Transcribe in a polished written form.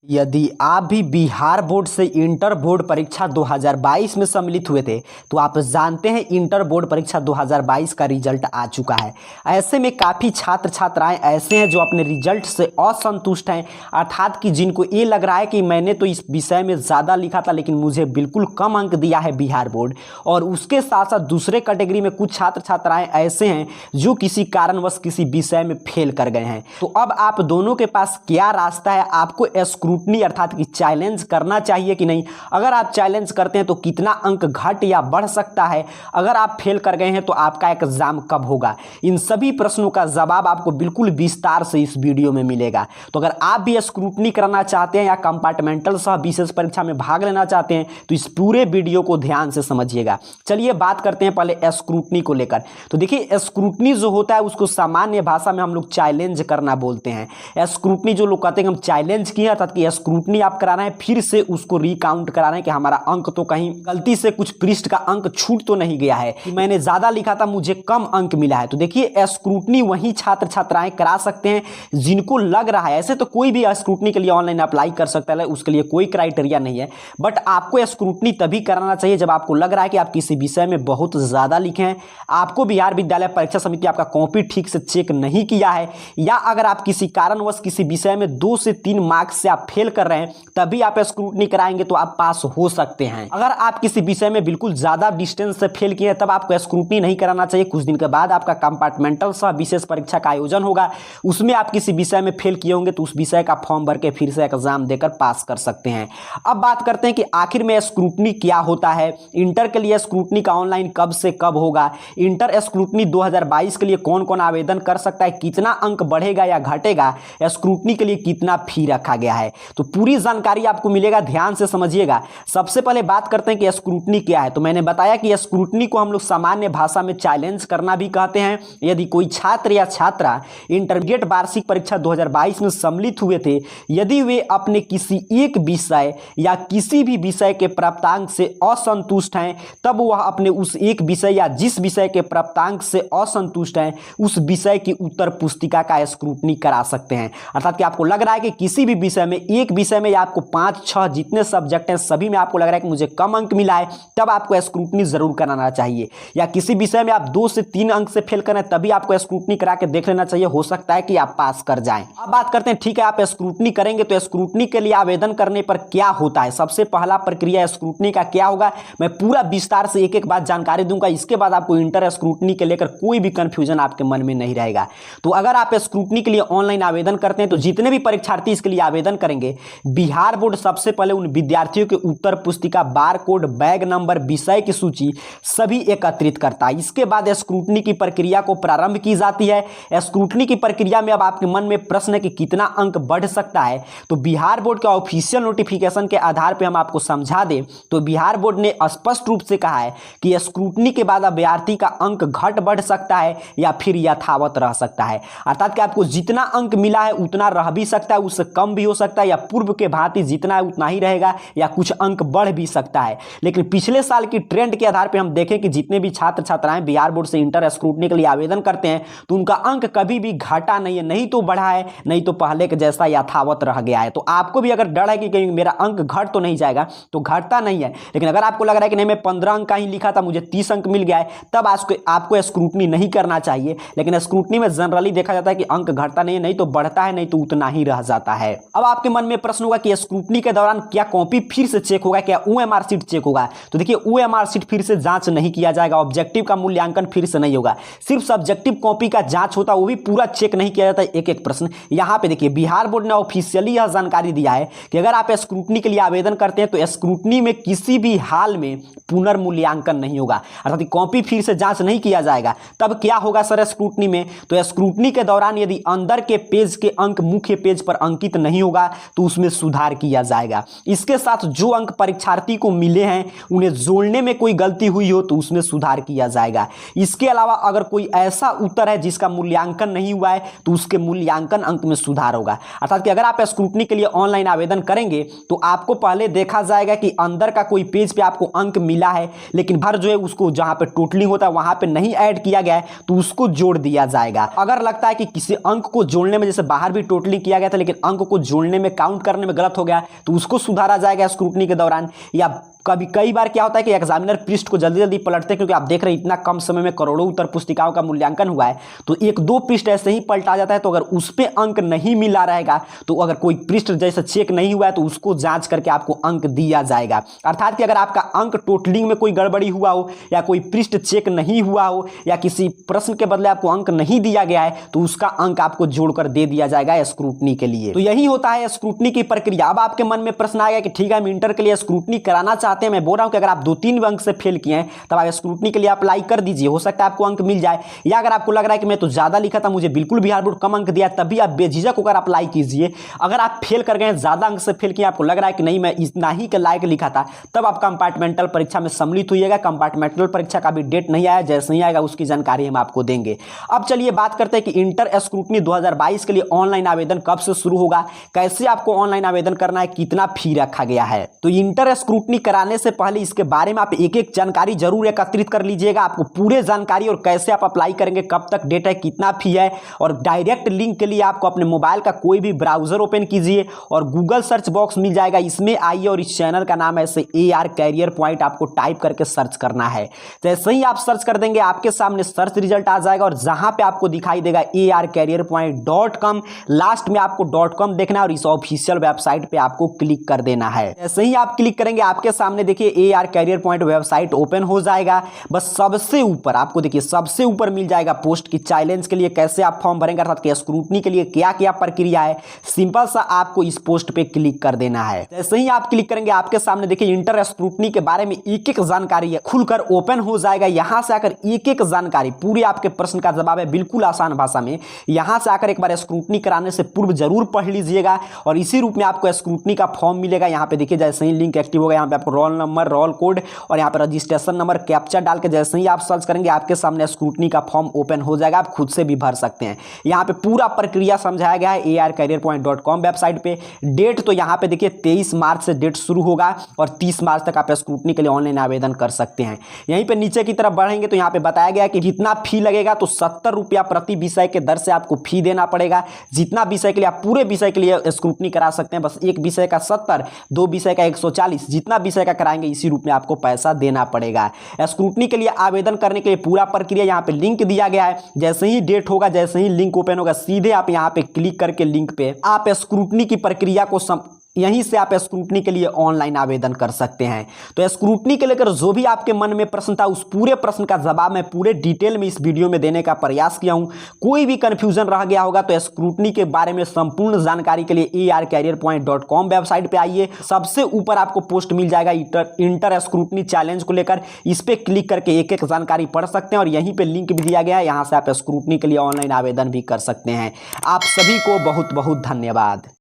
यदि आप भी बिहार बोर्ड से इंटर बोर्ड परीक्षा 2022 में सम्मिलित हुए थे तो आप जानते हैं इंटर बोर्ड परीक्षा 2022 का रिजल्ट आ चुका है। ऐसे में काफ़ी छात्र छात्राएं ऐसे हैं जो अपने रिजल्ट से असंतुष्ट हैं, अर्थात कि जिनको ये लग रहा है कि मैंने तो इस विषय में ज़्यादा लिखा था लेकिन मुझे बिल्कुल कम अंक दिया है बिहार बोर्ड। और उसके साथ साथ दूसरे कैटेगरी में कुछ छात्र छात्राएँ ऐसे हैं जो किसी कारणवश किसी विषय में फेल कर गए हैं। तो अब आप दोनों के पास क्या रास्ता है, आपको स्क्रूटनी अर्थात कि चैलेंज करना चाहिए कि नहीं। अगर आप चैलेंज करते हैं तो कितना अंक घट या बढ़ सकता है, अगर आप फेल कर गए हैं तो आपका एग्जाम कब होगा। इन सभी प्रश्नों का जवाब आपको बिल्कुल विस्तार से इस वीडियो में मिलेगा। तो अगर आप भी स्क्रूटनी करना चाहते हैं या कंपार्टमेंटल सह विशेष परीक्षा में भाग लेना चाहते हैं तो इस पूरे वीडियो को ध्यान से समझिएगा। चलिए बात करते हैं पहले स्क्रूटनी को लेकर। तो देखिए स्क्रूटनी जो होता है उसको सामान्य भाषा में हम लोग चैलेंज करना बोलते हैं। स्क्रूटनी जो लोग कहते हैं हम चैलेंज किए, अर्थात कि स्क्रूटनी आप करा रहे हैं, फिर से उसको रिकाउंट करा रहे हैं कि हमारा अंक तो कहीं गलती से कुछ पृष्ठ का अंक छूट तो नहीं गया है, कि मैंने ज्यादा लिखा था मुझे कम अंक मिला है। तो देखिए स्क्रूटनी वही छात्र छात्राएं करा सकते हैं जिनको लग रहा है, ऐसे तो कोई भी स्क्रूटनी के लिए ऑनलाइन अप्लाई कर सकता है, उसके लिए कोई क्राइटेरिया नहीं है। बट आपको स्क्रूटनी तभी कराना चाहिए जब आपको लग रहा है कि आप किसी विषय में बहुत ज्यादा लिखे हैं, आपको बिहार विद्यालय परीक्षा समिति आपका कॉपी ठीक से चेक नहीं किया है, या अगर आप किसी कारणवश किसी विषय में 2 से 3 मार्क्स से आप फेल कर रहे हैं तभी आप स्क्रूटनी कराएंगे तो आप पास हो सकते हैं। अगर आप किसी विषय में बिल्कुल ज्यादा डिस्टेंस से फेल किए तब आपको स्क्रूटनी नहीं कराना चाहिए। कुछ दिन के बाद आपका कंपार्टमेंटल सह विशेष परीक्षा का आयोजन होगा, उसमें आप किसी विषय में फेल किए होंगे तो उस विषय का फॉर्म भर के फिर से एग्जाम देकर पास कर सकते हैं। अब बात करते हैं कि आखिर में स्क्रूटनी क्या होता है, इंटर के लिए स्क्रूटनी का ऑनलाइन कब से कब होगा, इंटर स्क्रूटनी 2022 के लिए कौन कौन आवेदन कर सकता है, कितना अंक बढ़ेगा या घटेगा, स्क्रूटनी के लिए कितना फी रखा गया है, तो पूरी जानकारी आपको मिलेगा। ध्यान से समझिएगा। सबसे पहले बात करते हैं कि स्क्रूटनी क्या है। तो मैंने बताया कि स्क्रूटनी को हम लोग सामान्य भाषा में चैलेंज करना भी कहते हैं। यदि कोई छात्र या छात्रा इंटरमीडिएट वार्षिक परीक्षा 2022 में सम्मिलित हुए थे, यदि वे अपने किसी एक विषय या किसी भी विषय के प्राप्तांक से असंतुष्ट हैं, तब वह अपने उस एक विषय या जिस विषय के प्राप्तांक से असंतुष्ट हैं उस विषय की उत्तर पुस्तिका का स्क्रूटनी करा सकते हैं। अर्थात कि आपको लग रहा है कि किसी भी विषय में, एक विषय में या आपको 5-6 जितने सब्जेक्ट हैं सभी में आपको लग रहा है कि मुझे कम अंक मिला है, तब आपको स्क्रूटनी जरूर कराना चाहिए। या किसी विषय में आप 2 से 3 अंक से फेल करें तभी आपको स्क्रूटनी करा के देख लेना चाहिए, हो सकता है कि आप पास कर जाएं। अब बात करते हैं, ठीक है आप स्क्रूटनी करेंगे तो स्क्रूटनी के लिए आवेदन करने पर क्या होता है। सबसे पहला प्रक्रिया स्क्रूटनी का क्या होगा, मैं पूरा विस्तार से एक एक बात जानकारी दूंगा, इसके बाद आपको इंटर स्क्रूटनी के लेकर कोई भी कंफ्यूजन आपके मन में नहीं रहेगा। तो अगर आप स्क्रूटनी के लिए ऑनलाइन आवेदन करते हैं तो जितने भी परीक्षार्थी इसके लिए आवेदन करेंगे, बिहार बोर्ड सबसे पहले उन विद्यार्थियों के उत्तर पुस्तिका, बारकोड, बैग नंबर, विषय की सूची सभी एकत्रित करता है। इसके बाद स्क्रूटनी की प्रक्रिया को प्रारंभ की जाती है। स्क्रूटनी की प्रक्रिया में अब आपके मन में प्रश्न है कि कितना अंक बढ़ सकता है, तो बिहार बोर्ड के ऑफिशियल नोटिफिकेशन के आधार पर हम आपको समझा दें तो बिहार बोर्ड ने स्पष्ट रूप से कहा है कि स्क्रूटनी के बाद अभ्यर्थी का अंक घट बढ़ सकता है या फिर यथावत रह सकता है। अर्थात कि आपको जितना अंक मिला है उतना रह भी सकता है, उससे कम भी हो सकता है, या पूर्व के भांति जितना है उतना ही रहेगा, या कुछ अंक बढ़ भी सकता है। लेकिन पिछले साल की ट्रेंड के आधार पर हम देखें कि जितने भी छात्र छात्राएं बिहार बोर्ड से इंटर स्क्रूटनी के लिए आवेदन करते हैं तो उनका अंक कभी भी घटा नहीं है, नहीं तो बढ़ा है, नहीं तो पहले के जैसा यथावत रह गया है। तो आपको भी अगर डर है कि कहीं मेरा अंक घट तो नहीं जाएगा, तो घटता नहीं है। लेकिन अगर आपको लग रहा है कि नहीं मैं 15 अंक का ही लिखा था मुझे 30 अंक मिल गया है, तब आपको स्क्रूटनी नहीं करना चाहिए। लेकिन स्क्रूटनी में जनरली देखा जाता है कि अंक घटता नहीं है, नहीं तो बढ़ता है, नहीं तो उतना ही रह जाता है। अब आपके मन में प्रश्न होगा कि स्क्रूटनी के दौरान क्या कॉपी फिर से चेक होगा, क्या ओएमआर शीट चेक होगा। तो देखिए ओएमआर शीट फिर से जांच नहीं किया जाएगा, ऑब्जेक्टिव का मूल्यांकन फिर से नहीं होगा, सिर्फ सब्जेक्टिव कॉपी का जांच होता है, वो भी पूरा चेक नहीं किया जाता है एक एक प्रश्न। यहां पे देखिए बिहार बोर्ड ने ऑफिशियली यह जानकारी दिया है कि अगर आप स्क्रूटनी के लिए आवेदन करते हैं तो स्क्रूटनी में किसी भी हाल में पुनर्मूल्यांकन नहीं होगा, अर्थात कॉपी फिर से जांच नहीं किया जाएगा। तब क्या होगा सर स्क्रूटनी में, तो स्क्रूटनी के दौरान यदि अंदर के पेज के अंक मुख्य पेज पर अंकित नहीं होगा तो उसमें सुधार किया जाएगा। इसके साथ जो अंक परीक्षार्थी को मिले हैं उन्हें जोड़ने में कोई गलती हुई हो तो उसमें सुधार किया जाएगा। इसके अलावा अगर कोई ऐसा उत्तर है जिसका मूल्यांकन नहीं हुआ है तो उसके मूल्यांकन अंक में सुधार होगा। अर्थात कि अगर आप स्क्रूटनी के लिए ऑनलाइन आवेदन करेंगे तो आपको पहले देखा जाएगा कि अंदर का कोई पेज पे आपको अंक मिला है लेकिन भर जो है उसको जहां पे टोटलिंग होता है वहां पे नहीं ऐड किया गया है तो उसको जोड़ दिया जाएगा। अगर लगता है कि किसी अंक को जोड़ने में, जैसे बाहर भी टोटलिंग किया गया था लेकिन अंक को जोड़ने में काउंट करने में गलत हो गया तो उसको सुधारा जाएगा स्क्रूटनी के दौरान। या कई बार क्या होता है कि एग्जामिनर पृष्ठ को जल्दी जल्दी पलटते हैं, क्योंकि आप देख रहे हैं इतना कम समय में करोड़ों उत्तर पुस्तिकाओं का मूल्यांकन हुआ है, तो एक दो पृष्ठ ऐसे ही पलटा जाता है। तो अगर उस पे अंक नहीं मिला रहेगा तो अगर कोई पृष्ठ जैसे चेक नहीं हुआ है तो उसको जांच करके आपको अंक दिया जाएगा। अर्थात कि अगर आपका अंक टोटलिंग में कोई गड़बड़ी हुआ हो या कोई पृष्ठ चेक नहीं हुआ हो या किसी प्रश्न के बदले आपको अंक नहीं दिया गया है तो उसका अंक आपको जोड़कर दे दिया जाएगा स्क्रूटनी के लिए। तो यही होता है स्क्रूटनी की प्रक्रिया। अब आपके मन में प्रश्न आएगा कि ठीक है, हम इंटर के लिए स्क्रूटनी कराना चाहते हैं। मैं बोल रहा हूं कि अगर आप 2-3 अंक से फेल किए हैं तब आप स्क्रूटनी के लिए अप्लाई कर दीजिए, हो सकता है आपको अंक मिल जाए। या अगर आपको लग रहा है कि मैं तो ज्यादा लिखा था, मुझे बिल्कुल बिहार बोर्ड कम अंक दिया, तब भी आप बेझिझक होकर अप्लाई कीजिए। अगर आप फेल कर गए, ज्यादा अंक से फेल किए, आपको लग रहा है कि नहीं मैं इतना ही के लायक लिखा था, तब आप कंपार्टमेंटल परीक्षा में सम्मिलित होइएगा। कंपार्टमेंटल परीक्षा का भी डेट नहीं आया, जैसे ही आएगा उसकी जानकारी हम आपको देंगे। अब चलिए बात करते हैं कि इंटर स्क्रूटनी 2022 के लिए ऑनलाइन आवेदन कब से शुरू होगा, कैसे आपको ऑनलाइन आवेदन करना है, कितना फी रखा गया है। तो इंटर स्क्रूटनी कराने से पहले इसके बारे में आप एक एक जानकारी जरूर एकत्रित कर लीजिएगा। आपको पूरे जानकारी और कैसे आप अप्लाई करेंगे, कब तक डेट है, कितना फी है, और डायरेक्ट लिंक के लिए आपको अपने मोबाइल का कोई भी ब्राउजर ओपन कीजिए और गूगल सर्च बॉक्स मिल जाएगा, इसमें आइए और इस चैनल का नाम ऐसे AR कैरियर पॉइंट आपको टाइप करके सर्च करना है। जैसे ही आप सर्च कर देंगे आपके सामने सर्च रिजल्ट आ जाएगा और जहां पे आपको दिखाई देगा arcareerpoint.com, लास्ट में आपको .com देखना है और इस ऑफिशियल वेबसाइट पे आपको क्लिक कर देना है। जैसे ही आप क्लिक करेंगे आपके सामने देखिए AR career point website open हो जाएगा। बस सबसे ऊपर आपको देखिए सबसे ऊपर मिल जाएगा पोस्ट की चैलेंज के लिए कैसे आप फॉर्म भरेंगे, अर्थात कि स्क्रूटनी के लिए क्या क्या प्रक्रिया है। सिंपल सा आपको इस पोस्ट पे क्लिक कर देना है। जैसे ही आप क्लिक करेंगे आपके सामने देखिए इंटर स्क्रूटनी के बारे में एक एक जानकारी है खुलकर ओपन हो जाएगा। यहां से आकर एक एक जानकारी पूरी आपके प्रश्न का जवाब है बिल्कुल आसान भाषा में। यहां से आकर एक बार स्क्रूटनी कराने से पूर्व जरूर पढ़ लीजिएगा और इसी रूप में आपको स्क्रूटनी का फॉर्म मिलेगा। यहाँ पे देखिए जैसे ही लिंक एक्टिव होगा यहाँ पे आपको रोल नंबर, रोल कोड और यहाँ पे रजिस्ट्रेशन नंबर, कैप्चा डाल के जैसे ही आप सर्च करेंगे आपके सामने स्क्रूटनी का फॉर्म ओपन हो जाएगा। आप खुद से भी भर सकते हैं। यहाँ पे पूरा प्रक्रिया समझाया गया है arcareerpoint.com वेबसाइट पे। डेट तो यहाँ पे देखिए 23 मार्च से डेट शुरू होगा और 30 मार्च तक आप स्क्रूटनी के लिए ऑनलाइन आवेदन कर सकते हैं। यहीं पे नीचे की तरफ बढ़ेंगे तो यहाँ पे बताया गया है कि कितना फी लगेगा, तो 70 रुपया प्रति विषय के दर से आपको फी देना पड़ेगा। जितना विषय के लिए आप पूरे विषय के लिए स्क्रूटनी करा सकते हैं, बस एक विषय का 70, 2 विषय का 140, जितना विषय का कराएंगे इसी रूप में आपको पैसा देना पड़ेगा। स्क्रूटनी के लिए आवेदन करने के लिए पूरा प्रक्रिया यहाँ पे लिंक दिया गया है। जैसे ही डेट होगा, जैसे ही लिंक ओपन होगा, सीधे आप यहाँ पे क्लिक करके लिंक पे आप स्क्रूटनी की प्रक्रिया को यहीं से आप स्क्रूटनी के लिए ऑनलाइन आवेदन कर सकते हैं। तो स्क्रूटनी के लेकर जो भी आपके मन में प्रश्न था उस पूरे प्रश्न का जवाब मैं पूरे डिटेल में इस वीडियो में देने का प्रयास किया हूं। कोई भी कंफ्यूजन रह गया होगा तो स्क्रूटनी के बारे में संपूर्ण जानकारी के लिए arcareerpoint.com वेबसाइट पे आइए। सबसे ऊपर आपको पोस्ट मिल जाएगा इंटर स्क्रूटनी चैलेंज को लेकर, इस पे क्लिक करके एक एक जानकारी पढ़ सकते हैं और यहीं पे लिंक भी दिया गया है, यहाँ से आप स्क्रूटनी के लिए ऑनलाइन आवेदन भी कर सकते हैं। आप सभी को बहुत बहुत धन्यवाद।